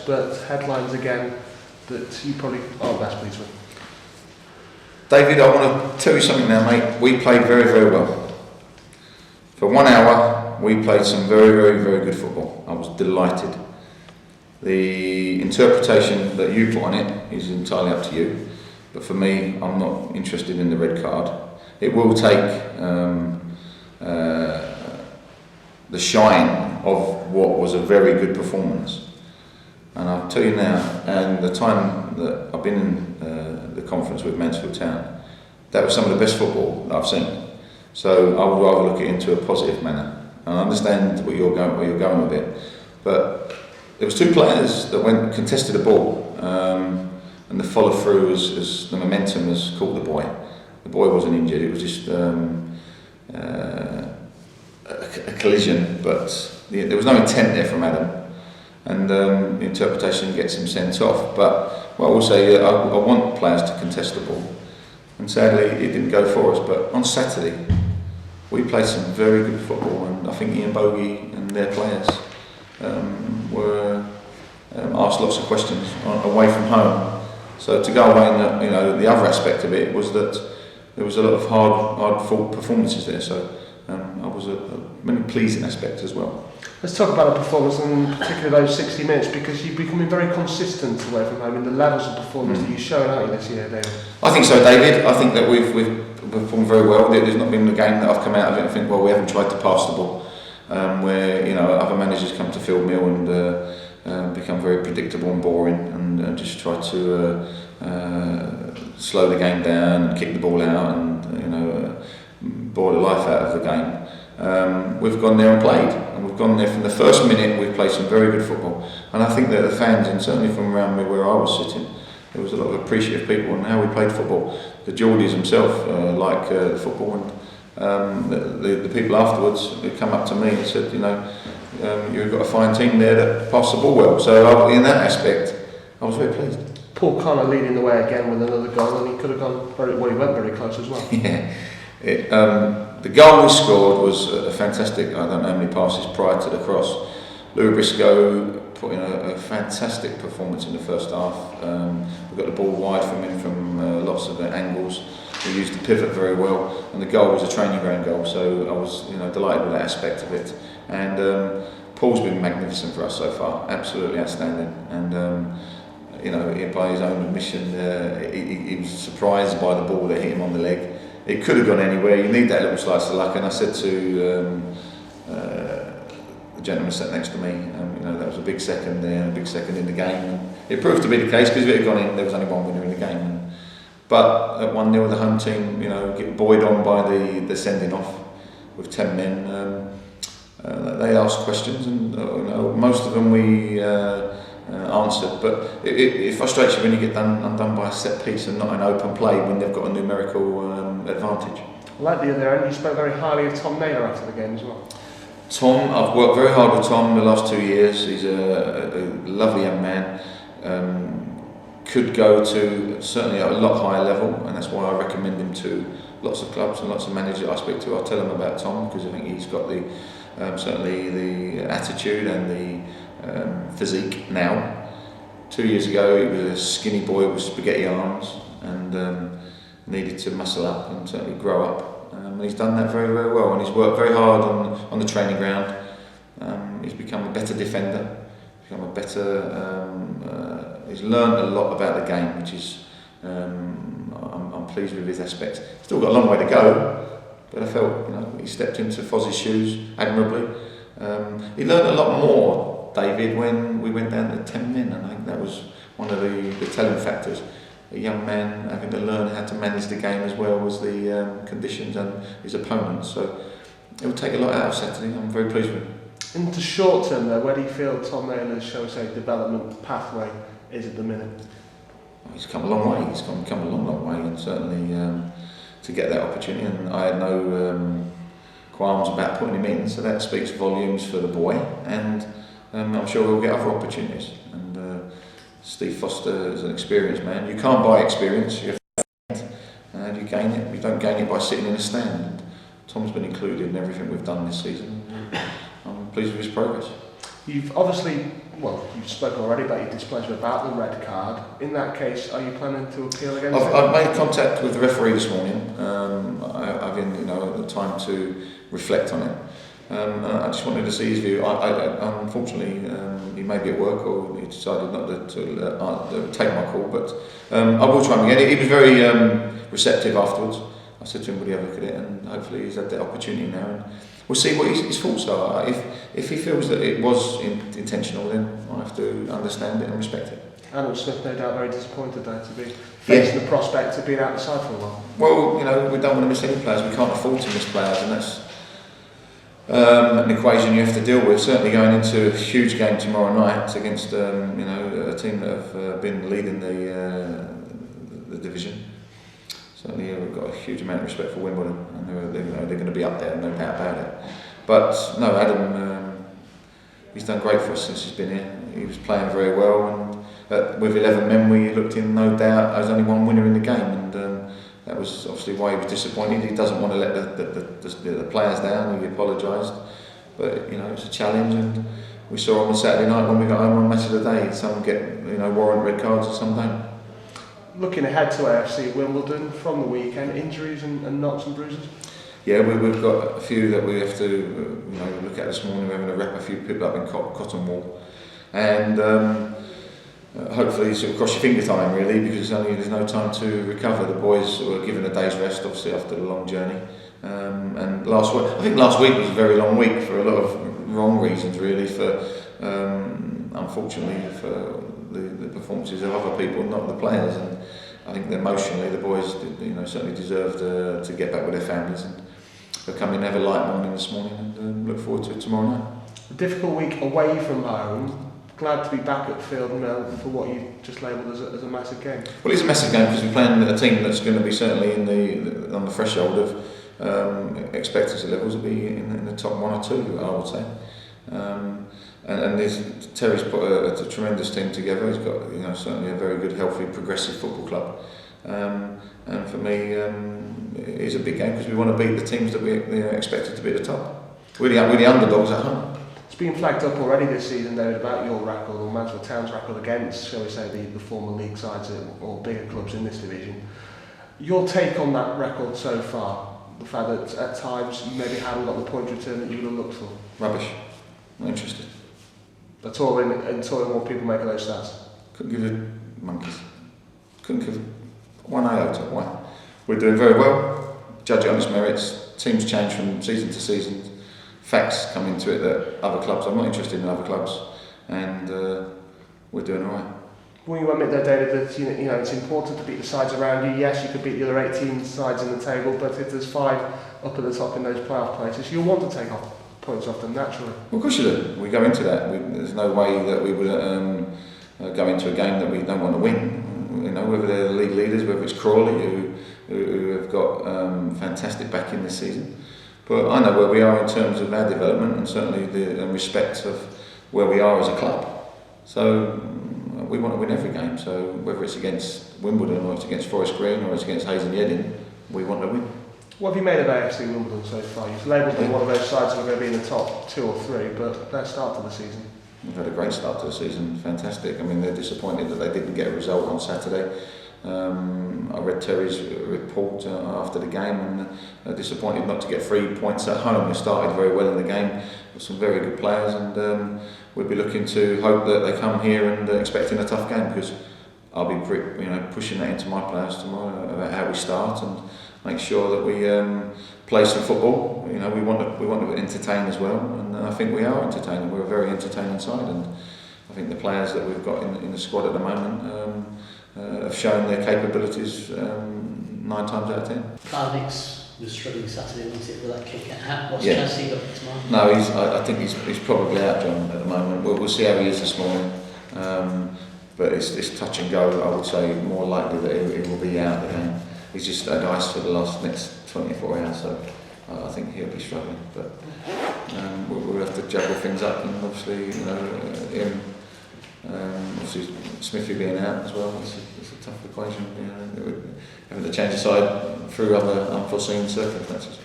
but headlines again that you probably aren't best pleased with. David, I want to tell you something now, mate. We played very, very well. For 1 hour, we played some very, very, very good football. I was delighted. The interpretation that you put on it is entirely up to you. But for me, I'm not interested in the red card. It will take the shine of what was a very good performance. And I'll tell you now, and the time that I've been in the conference with Mansfield Town, that was some of the best football that I've seen. So I would rather look at it into a positive manner. And I understand where you're going with it, but there was 2 players that went contested the ball, and the follow through as the momentum has caught the boy. The boy wasn't injured; it was just a collision, but there was no intent there from Adam. And the interpretation gets him sent off. But what I will say, I want players to contest the ball, and sadly it didn't go for us. But on Saturday we played some very good football, and I think Ian Bogey and their players were asked lots of questions away from home. So to go away, and the other aspect of it was that there was a lot of hard fought performances there. So I was a many pleasing aspects as well. Let's talk about the performance, and particularly those 60 minutes, because you're becoming very consistent away from home in the levels of performance that you're showing out this year, David. I think so, David. I think that we've performed very well. There's not been a game that I've come out of it and think, well, we haven't tried to pass the ball. Where other managers come to field mill and become very predictable and boring, and just try to slow the game down and kick the ball out and bore the life out of the game. We've gone there and played, and we've gone there from the first minute. We've played some very good football, and I think that the fans, and certainly from around me where I was sitting, there was a lot of appreciative people on how we played football. The Geordies themselves like the football, and the people afterwards who come up to me and said, you've got a fine team there that passed the ball well. So in that aspect, I was very pleased. Paul Connor leading the way again with another goal, and he could have gone he went very close as well. Yeah. The goal we scored was a fantastic, I don't know how many passes prior to the cross. Louis Briscoe put in a fantastic performance in the first half. We got the ball wide from him from lots of angles. We used the pivot very well, and the goal was a training ground goal, so I was delighted with that aspect of it. And Paul's been magnificent for us so far, absolutely outstanding. And by his own admission, he was surprised by the ball that hit him on the leg. It could have gone anywhere. You need that little slice of luck. And I said to the gentleman sat next to me, that was a big second there, a big second in the game. And it proved to be the case, because if it had gone in, there was only one winner in the game. But at 1-0, the home team, get buoyed on by the sending off with 10 men. They asked questions, and most of them we answered. But it frustrates you when you get undone by a set piece and not an open play when they've got a numerical advantage. Like the other end, you spoke very highly of Tom Naylor after the game as well. Tom, I've worked very hard with Tom the last 2 years. He's a lovely young man. Could go to certainly a lot higher level, and that's why I recommend him to lots of clubs and lots of managers I speak to. I'll tell them about Tom, because I think he's got the certainly the attitude and the physique now. 2 years ago, he was a skinny boy with spaghetti arms and needed to muscle up and certainly grow up. And he's done that very, very well, and he's worked very hard on the training ground. He's become a better defender, become a better. He's learned a lot about the game, which is I'm pleased with his aspects. Still got a long way to go, but I felt he stepped into Fozz's shoes admirably. He learned a lot more, David, when we went down to 10 men, and I think that was one of the telling factors. A young man having to learn how to manage the game as well as the conditions and his opponents. So it will take a lot out of Saturday. I'm very pleased with him. In the short term, though, where do you feel Tom Naylor's, shall we say, development pathway is at the minute? He's come a long way. He's come a long way, and certainly to get that opportunity. And I had no qualms about putting him in, so that speaks volumes for the boy. And I'm sure he'll get other opportunities. And Steve Foster is an experienced man. You can't buy experience. You have to and you gain it. You don't gain it by sitting in a stand. And Tom's been included in everything we've done this season. I'm pleased with his progress. You've obviously, you've spoken already about your displeasure about the red card. In that case, are you planning to appeal against it? I've made contact with the referee this morning. I've been, the time to reflect on it. I just wanted to see his view. Unfortunately, he may be at work or he decided not to take my call, but I will try him again. He was very receptive afterwards. I said to him, would he have a look at it? And hopefully he's had the opportunity now. And we'll see what his thoughts are. If he feels that it was intentional, then I have to understand it and respect it. Alan Smith, no doubt, very disappointed though to be facing the prospect of being out the side for a while. Well, we don't want to miss any players. We can't afford to miss players, and that's an equation you have to deal with. Certainly going into a huge game tomorrow night against a team that have been leading the division. Certainly we've got a huge amount of respect for Wimbledon, and they're going to be up there, no doubt about it. But no, Adam, he's done great for us since he's been here. He was playing very well, and with 11 men we looked in, no doubt there was only one winner in the game, and that was obviously why he was disappointed. He doesn't want to let the players down. He apologised, but it's a challenge, and we saw on Saturday night when we got home on Match of the Day, some get warrant red cards and some don't. Looking ahead to AFC Wimbledon from the weekend, injuries and knocks and bruises? Yeah, we've got a few that we have to look at this morning. We're having to wrap a few people up in cotton wool, and hopefully sort of cross your finger time really, because there's no time to recover. The boys were given a day's rest obviously after the long journey, and last week was a very long week for a lot of wrong reasons really, for unfortunately for the performances of other people, not the players, and I think emotionally the boys certainly deserved to get back with their families, and they'll come in and have a light morning this morning, and look forward to it tomorrow night. A difficult week away from home. Glad to be back at Field Mill for what you just labelled as a massive game. Well, it's a massive game because we're playing a team that's going to be certainly on the threshold of expectancy levels to be in the top one or two, I would say. And Terry's put a tremendous team together. He's got certainly a very good, healthy, progressive football club. And for me, it is a big game because we want to beat the teams that we expected to be at the top. We're the underdogs at home. It's been flagged up already this season, David, about your record, or Mansfield Town's record against, shall we say, the former league sides or bigger clubs in this division. Your take on that record so far, the fact that at times you maybe haven't got the point return that you would have looked for? Rubbish. Not interested. That's all in what people make of those stats? Couldn't give a monkeys. Couldn't give one iota. Why? We're doing very well. Judge it on its merits. Teams change from season to season. Facts come into it that other clubs, I'm not interested in other clubs, and we're doing all right. Will you admit though, David, that it's important to beat the sides around you? Yes, you could beat the other 18 sides in the table, but if there's 5 up at the top in those playoff places, you'll want to take off points off them naturally. Well, of course you do. We go into that. There's no way that we would go into a game that we don't want to win. Whether they're the league leaders, whether it's Crawley, who have got fantastic backing this season. But I know where we are in terms of our development, and certainly the respect of where we are as a club. So we want to win every game. So whether it's against Wimbledon or it's against Forest Green or it's against Hayes and Yeading, we want to win. What have you made of AFC Wimbledon so far? You've labelled them one of those sides that are going to be in the top 2 or 3, but their start to the season. We've had a great start to the season, fantastic. I mean, they're disappointed that they didn't get a result on Saturday. I read Terry's report after the game, and they're disappointed not to get 3 points at home. They started very well in the game with some very good players, and we'll be looking to hope that they come here and expecting a tough game, because I'll be pushing that into my players tomorrow about how we start and make sure that we play some football. We want to entertain as well, and I think we are entertaining. We're a very entertaining side, and I think the players that we've got in the squad at the moment have shown their capabilities 9 times out of 10. Karnix was struggling Saturday, wasn't it, with that kick at hat? What's Yeah. chance he got tomorrow? No, I think he's probably out, John, at the moment. We'll see how he is this morning. But it's touch and go. I would say more likely that he will be out again. He's just had ice for the next 24 hours, so I think he'll be struggling. But we'll have to juggle things up, and obviously, him. Obviously, Smithy being out as well, it's a tough equation. Having to change the side through other unforeseen circumstances.